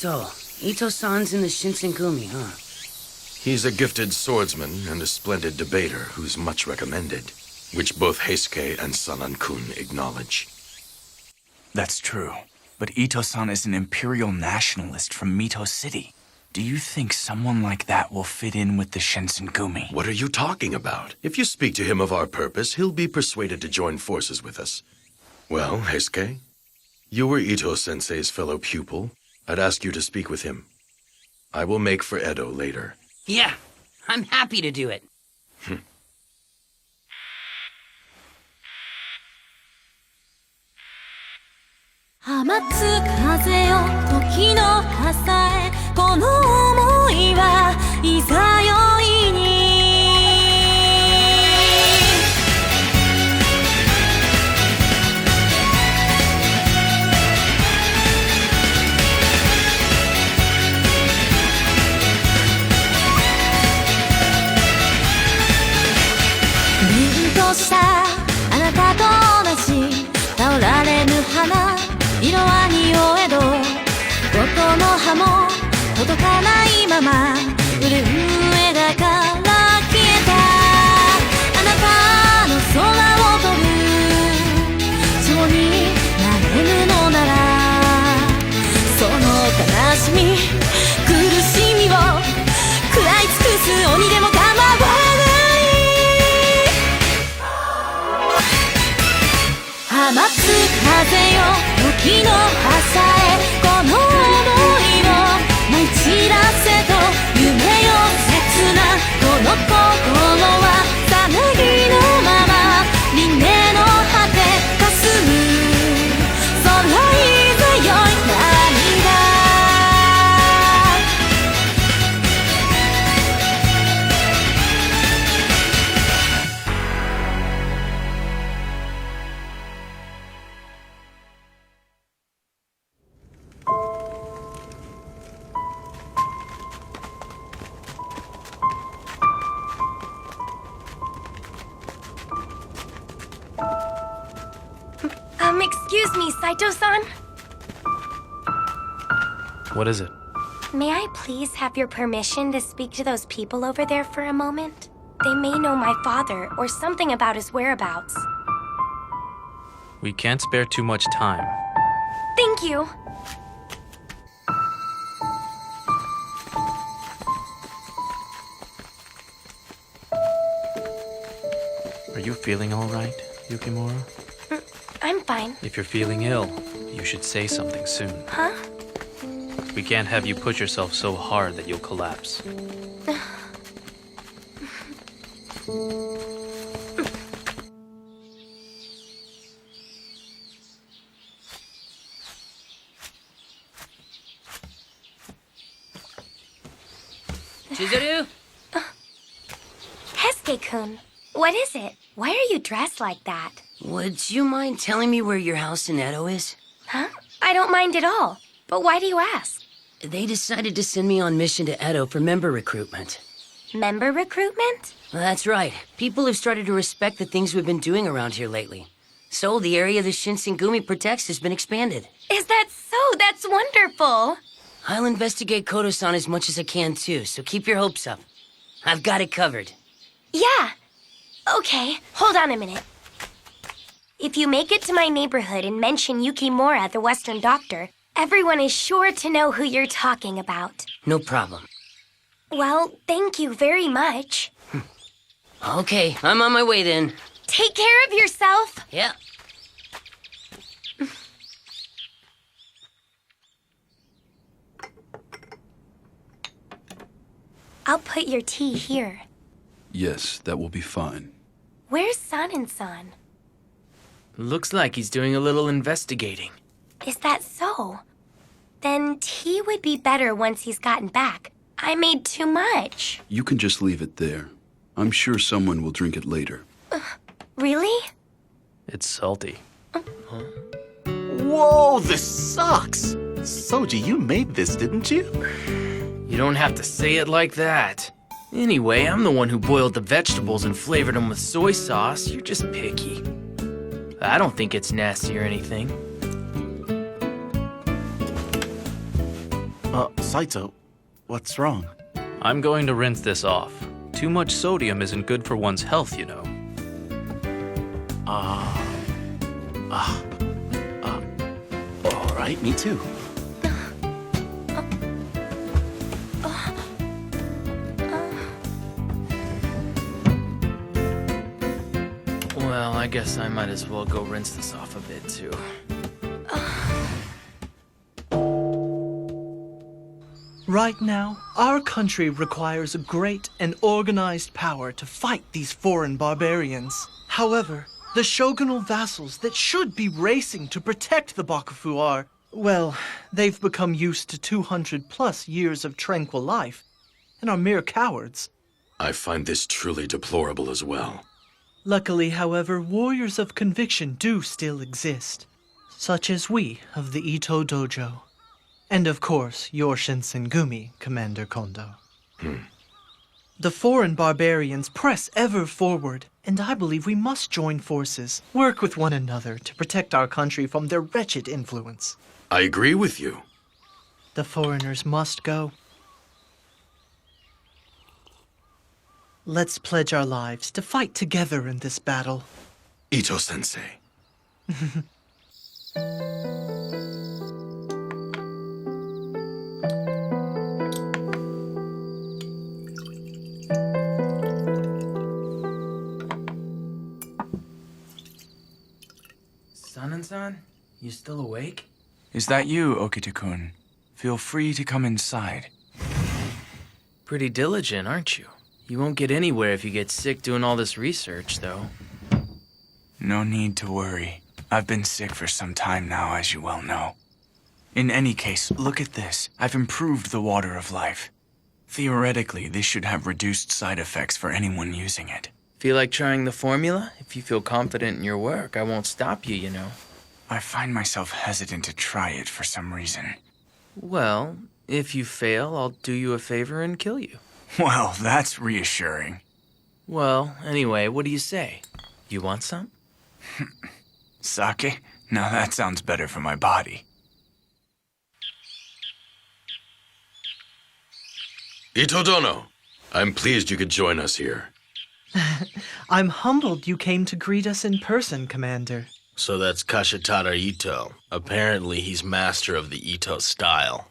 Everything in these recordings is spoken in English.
So, Ito-san's in the Shinsengumi, huh? He's a gifted swordsman and a splendid debater who's much recommended, which both Heisuke and Sanan-kun acknowledge. That's true. But Ito-san is an imperial nationalist from Mito City. Do you think someone like that will fit in with the Shinsengumi? What are you talking about? If you speak to him of our purpose, he'll be persuaded to join forces with us. Well, Heisuke, you were Ito-sensei's fellow pupil. I'd ask you to speak with him. I will make for Edo later. Yeah, I'm happy to do it. 放つ風よ時の朝へこの想いはいざよいに凛としたあなたと同じ倒られぬ花色は匂えどどこの葉も届かないまま潤絵がから消えたあなたの空を飛ぶ蝶になれるのならその悲しみ苦しみを食らい尽くす鬼でも構わない放つ風よ時の朝へこの想いを舞い散らせと夢よ切なこの心はさなぎのまま輪廻の果て霞む空いざよい涙 Excuse me, Saito-san? What is it? May I please have your permission to speak to those people over there for a moment? They may know my father or something about his whereabouts. We can't spare too much time. Thank you. Are you feeling all right, Yukimura? I'm fine. If you're feeling ill, you should say something soon. Huh? We can't have you push yourself so hard that you'll collapse. Chizuru? Heisuke-kun, what is it? Why are you dressed like that? Would you mind telling me where your house in Edo is? Huh? I don't mind at all. But why do you ask? They decided to send me on mission to Edo for member recruitment. Member recruitment? That's right. People have started to respect the things we've been doing around here lately. So the area the Shinsengumi protects has been expanded. Is that so? That's wonderful. I'll investigate Koto-san as much as I can too, so keep your hopes up. I've got it covered. Yeah. Okay, hold on a minute. If you make it to my neighborhood and mention Yukimura, the Western doctor, everyone is sure to know who you're talking about. No problem. Well, thank you very much. Okay, I'm on my way then. Take care of yourself. Yeah. I'll put your tea here. Yes, that will be fine. Where's Sanan-san? Looks like he's doing a little investigating. Is that so? Then tea would be better once he's gotten back. I made too much. You can just leave it there. I'm sure someone will drink it later. Really? It's salty. Whoa, this sucks! Soji, you made this, didn't you? You don't have to say it like that. Anyway, I'm the one who boiled the vegetables and flavored them with soy sauce. You're just picky. I don't think it's nasty or anything. Saito, what's wrong? I'm going to rinse this off. Too much sodium isn't good for one's health, you know. All right, me too. Well, I guess I might as well go rinse this off a bit, too. Right now, our country requires a great and organized power to fight these foreign barbarians. However, the shogunal vassals that should be racing to protect the Bakufu are, well, they've become used to 200 plus years of tranquil life and are mere cowards. I find this truly deplorable as well. Luckily, however, warriors of conviction do still exist, such as we of the Ito Dojo. And of course, your Shinsengumi, Commander Kondo. The foreign barbarians press ever forward, and I believe we must join forces, work with one another to protect our country from their wretched influence. I agree with you. The foreigners must go. Let's pledge our lives to fight together in this battle. Ito-sensei. Sanan-san, you still awake? Is that you, Okita-kun? Feel free to come inside. Pretty diligent, aren't you? You won't get anywhere if you get sick doing all this research, though. No need to worry. I've been sick for some time now, as you well know. In any case, look at this. I've improved the water of life. Theoretically, this should have reduced side effects for anyone using it. Feel like trying the formula? If you feel confident in your work, I won't stop you, you know. I find myself hesitant to try it for some reason. Well, if you fail, I'll do you a favor and kill you. Well, that's reassuring. Well, anyway, what do you say? You want some? Sake? Now that sounds better for my body. Ito-dono, I'm pleased you could join us here. I'm humbled you came to greet us in person, Commander. So that's Kashitada Ito. Apparently he's master of the Ito style.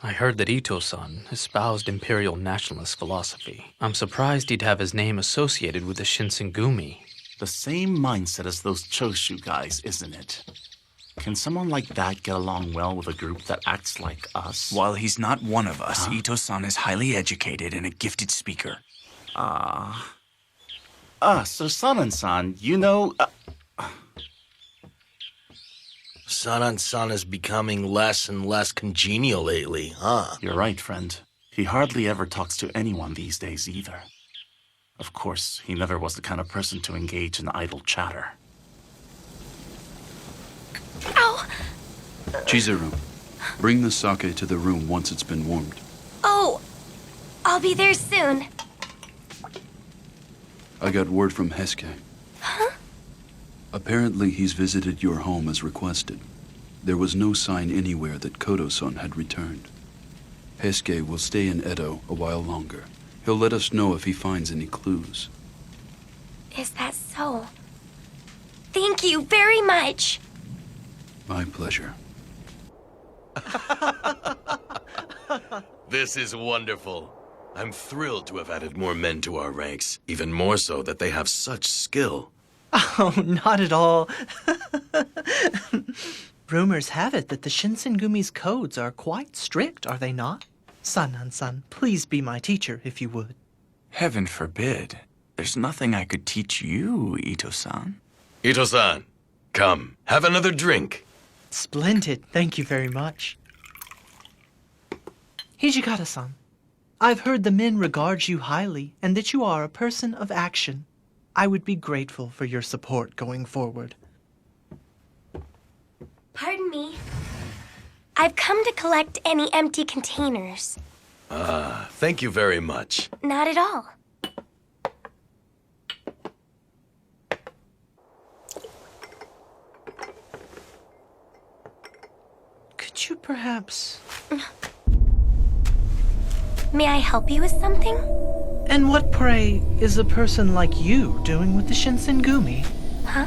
I heard that Ito-san espoused imperial nationalist philosophy. I'm surprised he'd have his name associated with the Shinsengumi. The same mindset as those Choshu guys, isn't it? Can someone like that get along well with a group that acts like us? While he's not one of us, Ito-san is highly educated and a gifted speaker. So Sanan-san, you know... Sanan-san is becoming less and less congenial lately, huh? You're right, friend. He hardly ever talks to anyone these days either. Of course, he never was the kind of person to engage in idle chatter. Ow! Chizuru, bring the sake to the room once it's been warmed. Oh, I'll be there soon. I got word from Hesuke. Huh? Apparently he's visited your home as requested. There was no sign anywhere that Kodo-san had returned. Hesuke will stay in Edo a while longer. He'll let us know if he finds any clues. Is that so? Thank you very much. My pleasure. This is wonderful. I'm thrilled to have added more men to our ranks, even more so that they have such skill. Oh, not at all. Rumors have it that the Shinsengumi's codes are quite strict, are they not? Sanan-san, please be my teacher, if you would. Heaven forbid. There's nothing I could teach you, Ito-san. Ito-san, come, have another drink. Splendid, thank you very much. Hijikata-san, I've heard the men regard you highly and that you are a person of action. I would be grateful for your support going forward. Pardon me. I've come to collect any empty containers. Thank you very much. Not at all. Could you perhaps... May I help you with something? And what, pray, is a person like you doing with the Shinsengumi? Huh?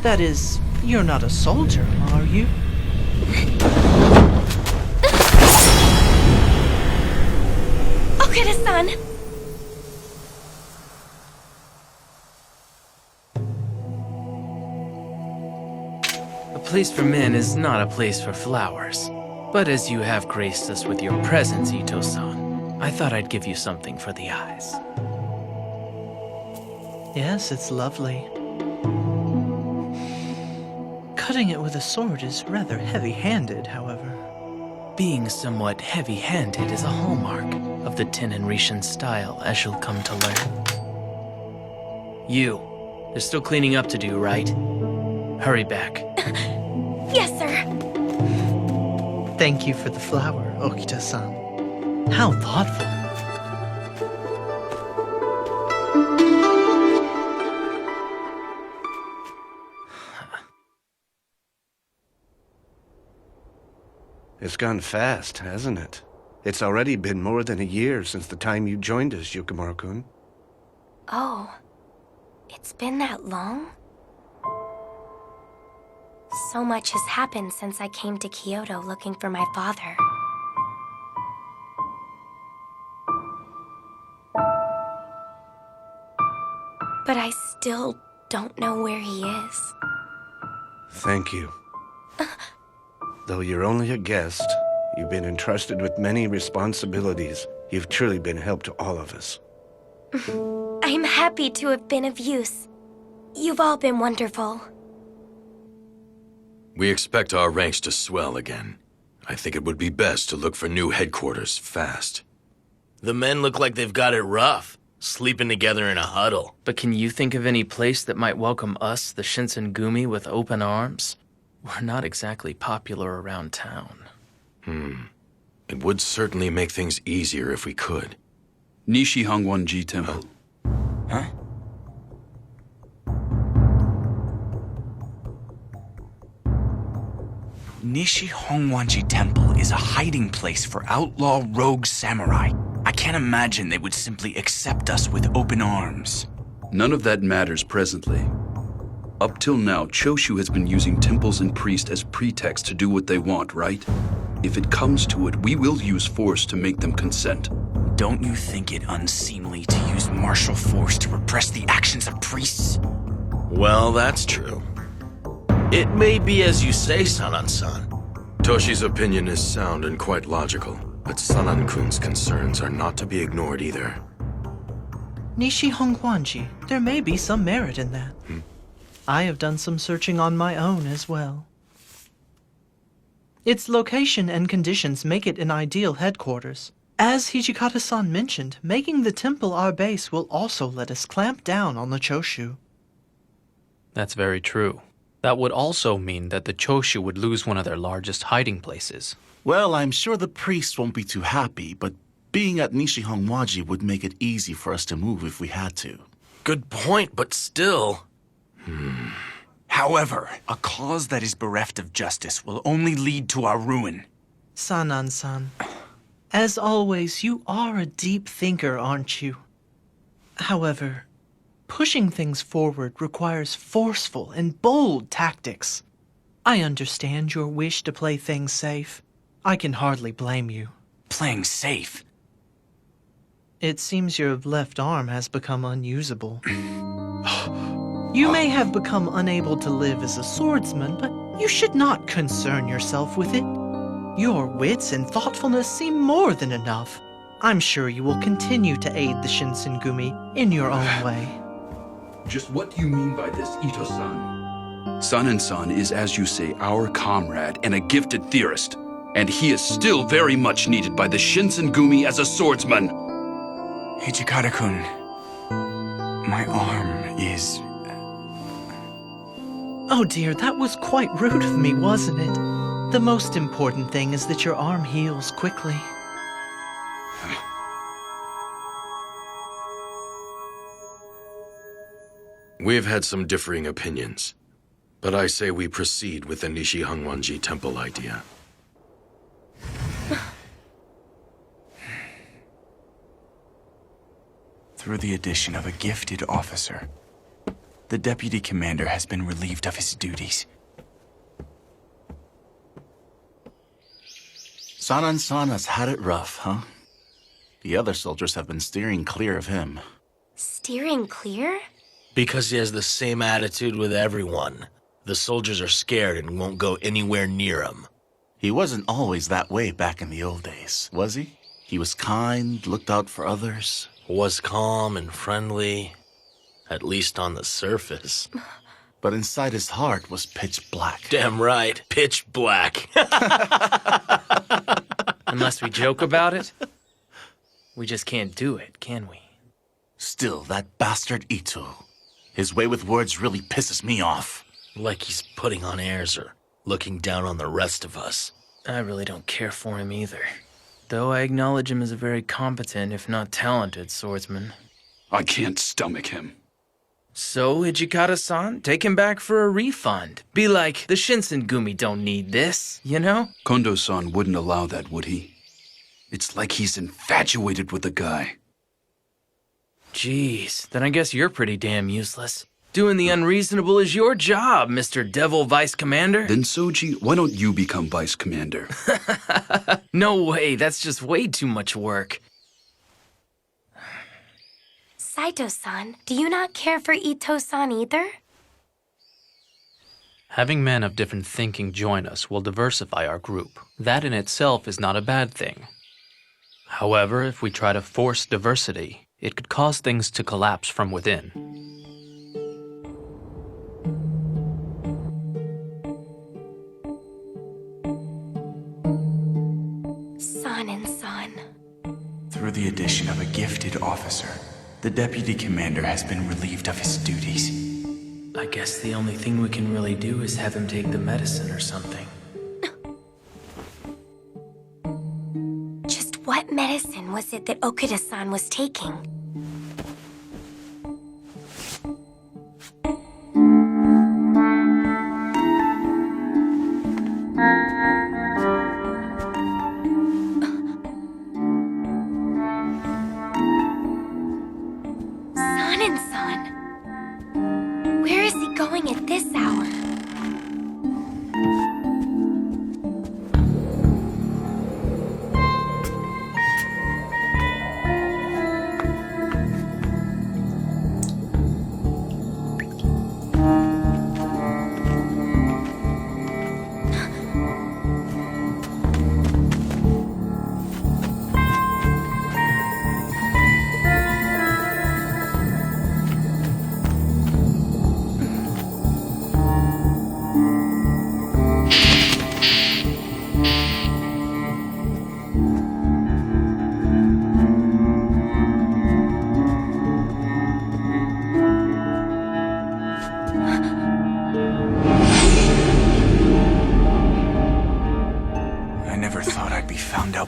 That is, you're not a soldier, are you? Okuda-san! A place for men is not a place for flowers. But as you have graced us with your presence, Ito-san, I thought I'd give you something for the eyes. Yes, it's lovely. Cutting it with a sword is rather heavy-handed, however. Being somewhat heavy-handed is a hallmark of the Tenin Rishin style, as you'll come to learn. You, there's still cleaning up to do, right? Hurry back. Yes, sir. Thank you for the flower, Okita-san. How thoughtful. It's gone fast, hasn't it? It's already been more than a year since the time you joined us, Yukimura-kun. Oh, it's been that long? So much has happened since I came to Kyoto looking for my father. But I still don't know where he is. Thank you. Though you're only a guest, you've been entrusted with many responsibilities. You've truly been a help to all of us. I'm happy to have been of use. You've all been wonderful. We expect our ranks to swell again. I think it would be best to look for new headquarters fast. The men look like they've got it rough, sleeping together in a huddle. But can you think of any place that might welcome us, the Shinsengumi, with open arms? We're not exactly popular around town. It would certainly make things easier if we could. Nishi Hongwanji Temple. Huh? Nishi Hongwanji Temple is a hiding place for outlaw rogue samurai. I can't imagine they would simply accept us with open arms. None of that matters presently. Up till now, Choshu has been using temples and priests as pretext to do what they want, right? If it comes to it, we will use force to make them consent. Don't you think it unseemly to use martial force to repress the actions of priests? Well, that's true. It may be as you say, Sanan-san. Toshi's opinion is sound and quite logical, but Sanan-kun's concerns are not to be ignored either. Nishi Hongwanji, there may be some merit in that. I have done some searching on my own as well. Its location and conditions make it an ideal headquarters. As Hijikata-san mentioned, making the temple our base will also let us clamp down on the Choshu. That's very true. That would also mean that the Choshu would lose one of their largest hiding places. Well, I'm sure the priests won't be too happy, but being at Nishi Hongwaji would make it easy for us to move if we had to. Good point, but still... However, a cause that is bereft of justice will only lead to our ruin. Sanan-san, as always, you are a deep thinker, aren't you? However, pushing things forward requires forceful and bold tactics. I understand your wish to play things safe. I can hardly blame you. Playing safe? It seems your left arm has become unusable. You may have become unable to live as a swordsman, but you should not concern yourself with it. Your wits and thoughtfulness seem more than enough. I'm sure you will continue to aid the Shinsengumi in your own way. Just what do you mean by this, Ito-san? Sanan-san is, as you say, our comrade and a gifted theorist. And he is still very much needed by the Shinsengumi as a swordsman. Hijikata-kun, my arm is... Oh dear, that was quite rude of me, wasn't it? The most important thing is that your arm heals quickly. We've had some differing opinions, but I say we proceed with the Nishi Hongwanji Temple idea. Through the addition of a gifted officer, the deputy commander has been relieved of his duties. Sanan-san has had it rough, huh? The other soldiers have been steering clear of him. Steering clear? Because he has the same attitude with everyone. The soldiers are scared and won't go anywhere near him. He wasn't always that way back in the old days, was he? He was kind, looked out for others. Was calm and friendly, at least on the surface. But inside his heart was pitch black. Damn right, pitch black. Unless we joke about it, we just can't do it, can we? Still, that bastard Ito. His way with words really pisses me off. Like he's putting on airs or looking down on the rest of us. I really don't care for him either. Though I acknowledge him as a very competent, if not talented, swordsman. I can't stomach him. So, Hijikata-san, take him back for a refund. Be like, the Shinsengumi don't need this, you know? Kondo-san wouldn't allow that, would he? It's like he's infatuated with the guy. Jeez, then I guess you're pretty damn useless. Doing the unreasonable is your job, Mr. Devil Vice Commander. Then Soji, why don't you become Vice Commander? No way, that's just way too much work. Saito-san, do you not care for Ito-san either? Having men of different thinking join us will diversify our group. That in itself is not a bad thing. However, if we try to force diversity, it could cause things to collapse from within. Sanan-san. Through the addition of a gifted officer, the deputy commander has been relieved of his duties. I guess the only thing we can really do is have him take the medicine or something. Just what medicine was it that Okuda-san was taking? Sanan-san! Where is he going at this hour?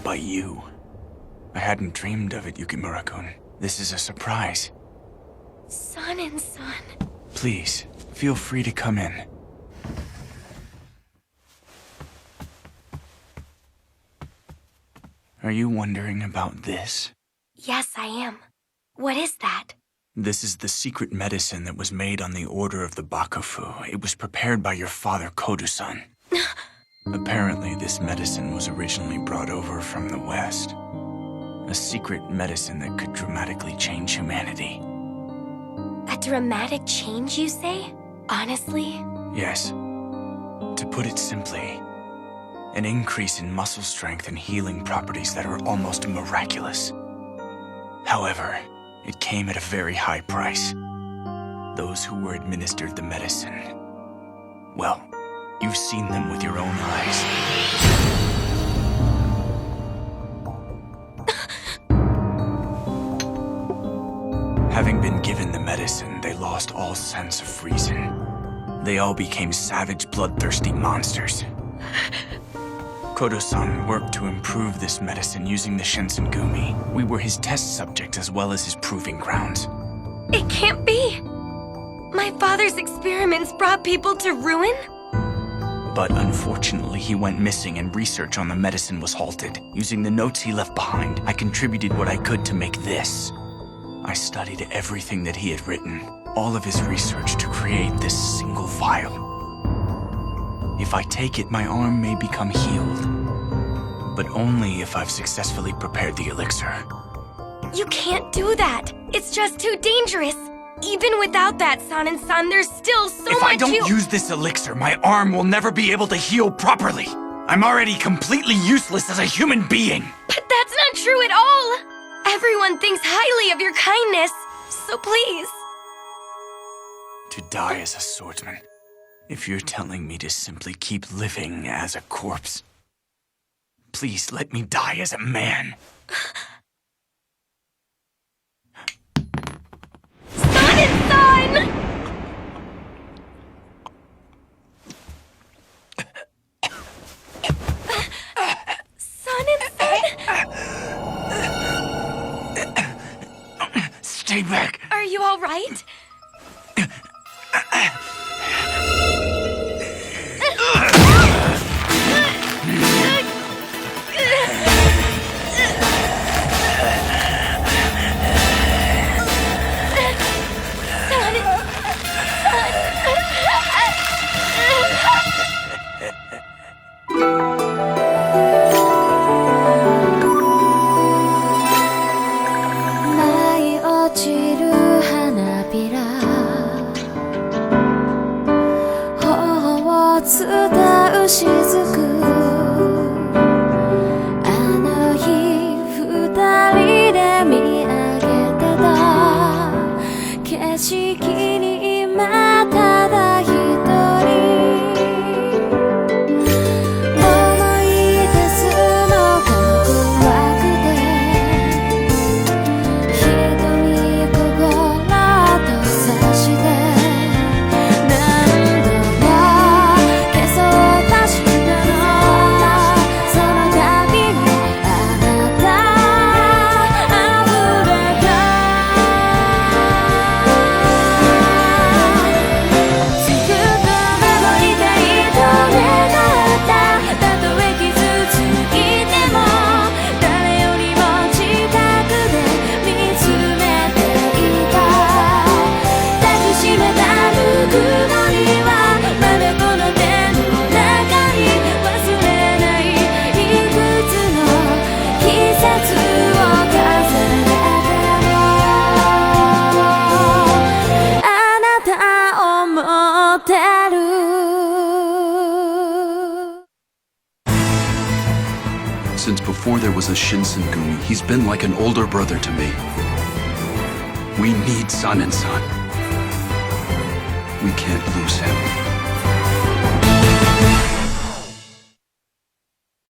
By you. I hadn't dreamed of it, Yukimura-kun. This is a surprise. Sanan-san. Please, feel free to come in. Are you wondering about this? Yes, I am. What is that? This is the secret medicine that was made on the order of the Bakufu. It was prepared by your father, Kodo-san. Apparently, this medicine was originally brought over from the West. A secret medicine that could dramatically change humanity. A dramatic change, you say? Honestly? Yes. To put it simply, an increase in muscle strength and healing properties that are almost miraculous. However, it came at a very high price. Those who were administered the medicine, well, you've seen them with your own eyes. Having been given the medicine, they lost all sense of reason. They all became savage, bloodthirsty monsters. Kodo-san worked to improve this medicine using the Shinsengumi. We were his test subjects as well as his proving grounds. It can't be! My father's experiments brought people to ruin? But unfortunately, he went missing and research on the medicine was halted. Using the notes he left behind, I contributed what I could to make this. I studied everything that he had written, all of his research to create this single vial. If I take it, my arm may become healed, but only if I've successfully prepared the elixir. You can't do that. It's just too dangerous. Even without that, San, there's still so much If I don't use this elixir, my arm will never be able to heal properly. I'm already completely useless as a human being. But that's not true at all. Everyone thinks highly of your kindness, so please. To die as a swordsman. If you're telling me to simply keep living as a corpse, please let me die as a man. San! Stay back. Are you all right? Since before there was a Shinsengumi, he's been like an older brother to me. We need San. We can't lose him.